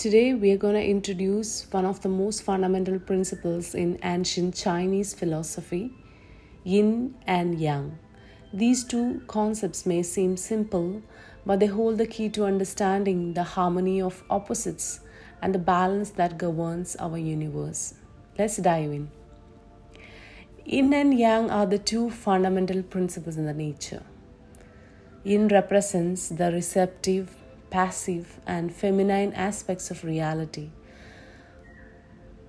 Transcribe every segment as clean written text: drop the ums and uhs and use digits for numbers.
Today we are going to introduce one of the most fundamental principles in ancient Chinese philosophy, yin and yang. These two concepts may seem simple, but they hold the key to understanding the harmony of opposites and the balance that governs our universe. Let's dive in. Yin and yang are the two fundamental principles in the nature. Yin represents the receptive, passive, and feminine aspects of reality,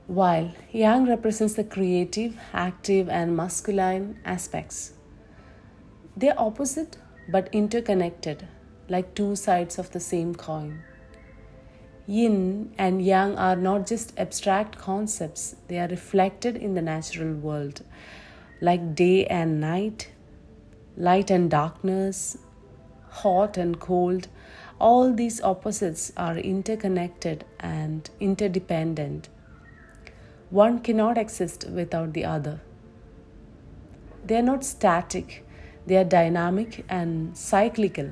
while yang represents the creative, active, and masculine aspects. They are opposite but interconnected, like two sides of the same coin. Yin and yang are not just abstract concepts, they are reflected in the natural world, like day and night, light and darkness, hot and cold. All these opposites are interconnected and interdependent. One cannot exist without the other. They are not static, they are dynamic and cyclical.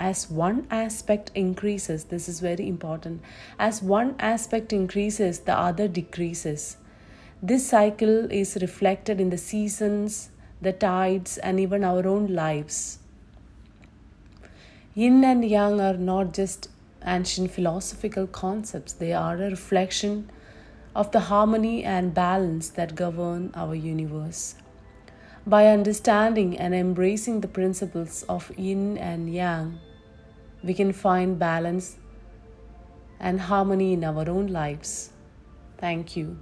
As one aspect increases, this is very important, as one aspect increases, the other decreases. This cycle is reflected in the seasons, the tides, and even our own lives. Yin and Yang are not just ancient philosophical concepts, they are a reflection of the harmony and balance that govern our universe. By understanding and embracing the principles of Yin and Yang, we can find balance and harmony in our own lives. Thank you.